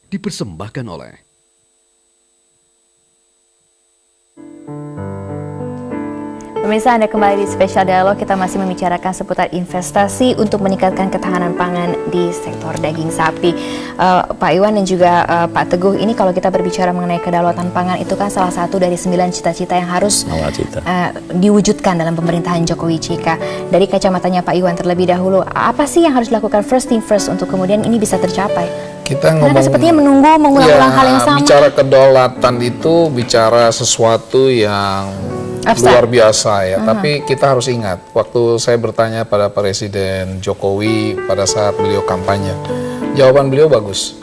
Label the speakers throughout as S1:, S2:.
S1: dipersembahkan oleh
S2: Pemirsa, Anda kembali di Spesial Dialog. Kita masih membicarakan seputar investasi untuk meningkatkan ketahanan pangan di sektor daging sapi. Pak Iwan dan juga Pak Teguh, ini kalau kita berbicara mengenai kedaulatan pangan, itu kan salah satu dari 9 cita-cita yang harus diwujudkan dalam pemerintahan Jokowi JK. Dari kacamatanya Pak Iwan terlebih dahulu, apa sih yang harus dilakukan first thing first untuk kemudian ini bisa tercapai?
S3: Kita
S2: Karena sepertinya menunggu mengulang-ulang hal yang sama.
S3: Bicara kedaulatan itu bicara sesuatu yang luar biasa ya. Tapi kita harus ingat, waktu saya bertanya pada Presiden Jokowi pada saat beliau kampanye, jawaban beliau bagus.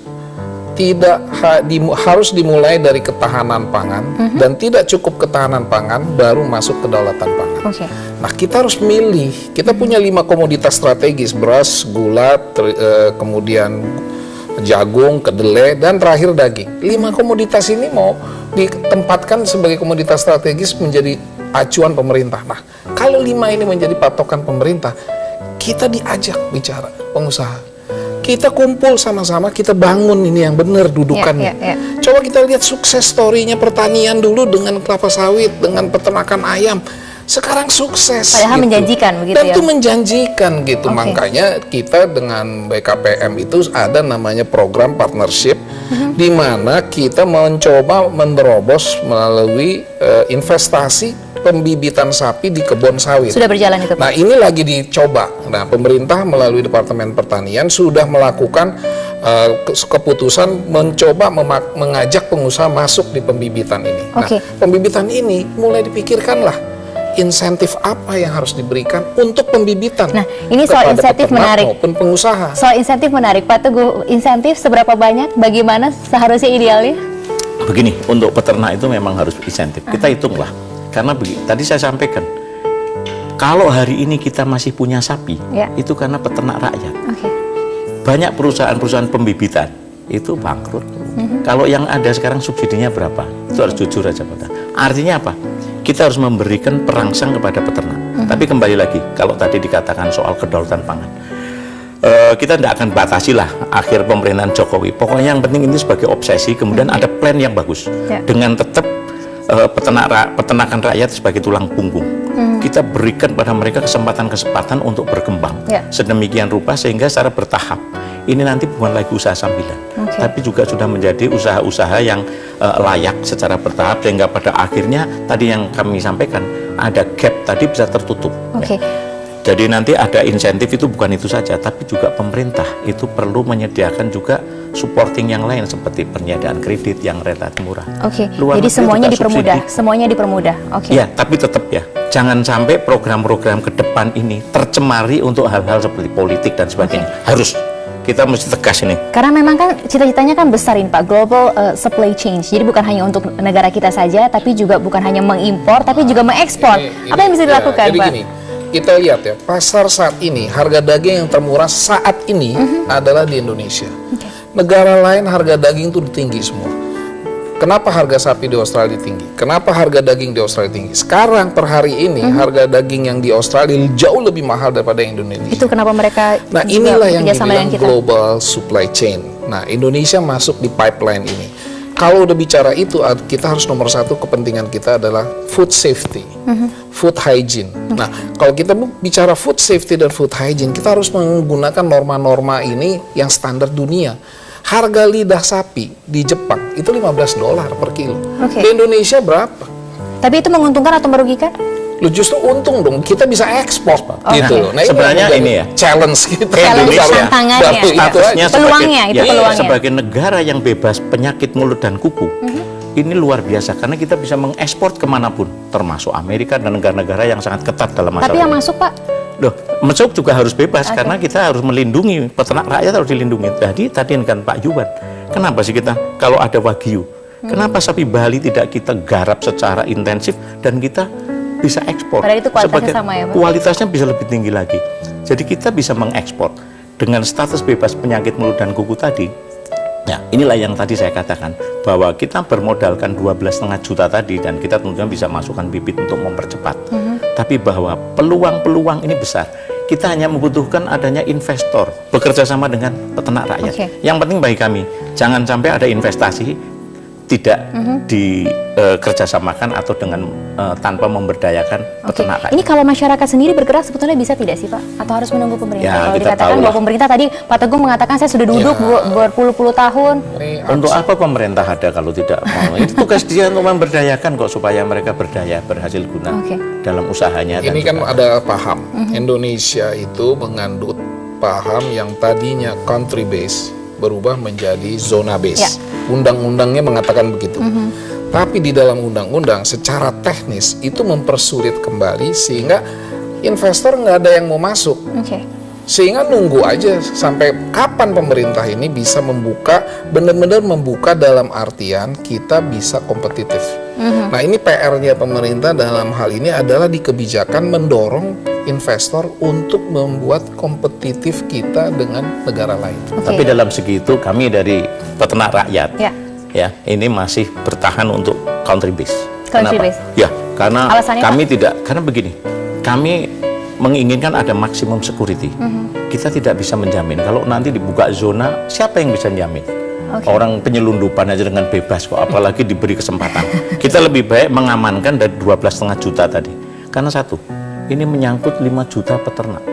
S3: Harus dimulai dari ketahanan pangan dan tidak cukup ketahanan pangan baru masuk kedaulatan pangan. Nah, kita harus milih. Kita punya 5 komoditas strategis: beras, gula, kemudian jagung, kedelai, dan terakhir daging. 5 komoditas ini mau ditempatkan sebagai komoditas strategis menjadi acuan pemerintah. Nah, kalau 5 ini menjadi patokan pemerintah, kita diajak bicara pengusaha. Kita kumpul sama-sama, kita bangun ini yang benar dudukannya. Coba kita lihat sukses story-nya pertanian dulu dengan kelapa sawit, dengan peternakan ayam. Sekarang sukses.
S2: Padahal gitu. Menjanjikan begitu.
S3: Dan itu menjanjikan gitu. Makanya kita dengan BKPM itu ada namanya program partnership di mana kita mencoba menerobos melalui investasi pembibitan sapi di kebun sawit.
S2: Sudah berjalan itu, Pak?
S3: Nah, ini lagi dicoba. Nah, pemerintah melalui Departemen Pertanian sudah melakukan keputusan mencoba mengajak pengusaha masuk di pembibitan ini. Nah, pembibitan ini mulai dipikirkanlah insentif apa yang harus diberikan untuk pembibitan.
S2: Nah, ini soal insentif menarik
S3: maupun pengusaha.
S2: Soal insentif menarik, Pak Teguh. Insentif seberapa banyak? Bagaimana seharusnya idealnya?
S4: Begini, untuk peternak itu memang harus insentif. Kita hitunglah. Karena tadi saya sampaikan, kalau hari ini kita masih punya sapi, itu karena peternak rakyat. Banyak perusahaan-perusahaan pembibitan itu bangkrut. Kalau yang ada sekarang subsidinya berapa? Itu harus jujur aja, Pak. Artinya apa? Kita harus memberikan perangsang kepada peternak. Tapi kembali lagi, kalau tadi dikatakan soal kedaulatan pangan, kita tidak akan batasilah akhir pemerintahan Jokowi. Pokoknya yang penting ini sebagai obsesi, kemudian ada plan yang bagus dengan tetap peternakan rakyat sebagai tulang punggung. Kita berikan pada mereka kesempatan-kesempatan untuk berkembang sedemikian rupa sehingga secara bertahap ini nanti bukan lagi usaha sambilan, tapi juga sudah menjadi usaha-usaha yang layak secara bertahap sehingga pada akhirnya tadi yang kami sampaikan ada gap tadi bisa tertutup. Jadi nanti ada insentif itu bukan itu saja, tapi juga pemerintah itu perlu menyediakan juga supporting yang lain seperti penyediaan kredit yang relatif murah.
S2: Jadi semuanya dipermudah, semuanya dipermudah.
S4: Ya, tapi tetap ya, jangan sampai program-program ke depan ini tercemari untuk hal-hal seperti politik dan sebagainya. Harus kita mesti tegas ini.
S2: Karena memang kan cita-citanya kan besarin, Pak, global supply chain. Jadi bukan hanya untuk negara kita saja, tapi juga bukan hanya mengimpor, tapi juga mengekspor. Apa yang bisa dilakukan,
S3: Pak? Gini, kita lihat ya, pasar saat ini, harga daging yang termurah saat ini adalah di Indonesia. Negara lain harga daging itu tinggi semua. Kenapa harga sapi di Australia tinggi? Kenapa harga daging di Australia tinggi? Sekarang per hari ini harga daging yang di Australia jauh lebih mahal daripada yang Indonesia.
S2: Itu kenapa mereka
S3: Nah, inilah yang dibilang global supply chain. Nah, Indonesia masuk di pipeline ini. Kalau udah bicara itu, kita harus nomor satu kepentingan kita adalah food safety, food hygiene. Nah, kalau kita bicara food safety dan food hygiene, kita harus menggunakan norma-norma ini yang standar dunia. Harga lidah sapi di Jepang itu $15 per kilo. Di Indonesia berapa?
S2: Tapi itu menguntungkan atau merugikan?
S3: Lu justru untung dong, kita bisa ekspor, Pak. Gitu.
S4: Nah, sebenarnya ini ya
S3: challenge kita.
S2: Tantangannya,
S4: statusnya
S2: peluangnya, itu peluangnya.
S4: Sebagai negara yang bebas penyakit mulut dan kuku, ini luar biasa karena kita bisa mengekspor kemanapun, termasuk Amerika dan negara-negara yang sangat ketat dalam masalah.
S2: Tapi yang masuk, Pak?
S4: Loh, masuk juga harus bebas karena kita harus melindungi peternak rakyat, harus dilindungi. Jadi tadi kan Pak Yuban, kenapa sih kita kalau ada wagyu, kenapa sapi Bali tidak kita garap secara intensif dan kita bisa ekspor?
S2: Padahal itu kualitasnya sama ya, Pak?
S4: Kualitasnya bisa lebih tinggi lagi. Jadi kita bisa mengekspor dengan status bebas penyakit mulut dan kuku tadi. Ya, inilah yang tadi saya katakan bahwa kita bermodalkan 12,5 juta tadi dan kita tentunya bisa masukkan bibit untuk mempercepat. Tapi bahwa peluang-peluang ini besar. kita hanya membutuhkan adanya investor bekerja sama dengan peternak rakyat. Yang penting bagi kami, jangan sampai ada investasi tidak dikerjasamakan atau dengan tanpa memberdayakan peternak rakyat.
S2: Ini kalau masyarakat sendiri bergerak sebetulnya bisa tidak sih Pak? Atau harus menunggu pemerintah?
S4: Ya,
S2: kalau dikatakan bahwa pemerintah tadi Pak Teguh mengatakan saya sudah duduk berpuluh-puluh tahun.
S4: Untuk apa pemerintah ada kalau tidak mau? Itu tugas dia untuk memberdayakan kok, supaya mereka berdaya, berhasil guna dalam usahanya.
S3: Ini kan ada paham, Indonesia itu mengandung paham yang tadinya country base berubah menjadi zona base. Undang-undangnya mengatakan begitu. Tapi di dalam undang-undang secara teknis itu mempersulit kembali sehingga investor nggak ada yang mau masuk. Sehingga nunggu aja sampai kapan pemerintah ini bisa membuka, benar-benar membuka dalam artian kita bisa kompetitif. Nah ini PR-nya pemerintah dalam hal ini adalah di kebijakan mendorong investor untuk membuat kompetitif kita dengan negara lain.
S4: Tapi dalam segi itu kami dari peternak rakyat, ya ini masih bertahan untuk country base. Kenapa? Ya, karena alasannya kami tidak, karena begini, kami menginginkan ada maksimum security. Kita tidak bisa menjamin kalau nanti dibuka zona, siapa yang bisa menjamin? Orang penyelundupan aja dengan bebas kok, apalagi diberi kesempatan. Kita lebih baik mengamankan dari 12,5 juta tadi, karena satu, ini menyangkut 5 juta peternak.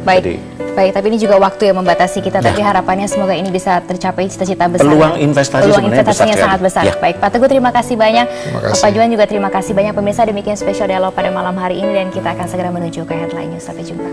S2: Baik. Baik, tapi ini juga waktu yang membatasi kita. Tapi harapannya semoga ini bisa tercapai cita-cita besar.
S4: Peluang investasinya
S2: sangat besar. Baik, Pak Teguh terima kasih banyak. Pak Juan juga terima kasih banyak. Pemirsa, demikian spesial dialog pada malam hari ini dan kita akan segera menuju ke headline news. Sampai jumpa.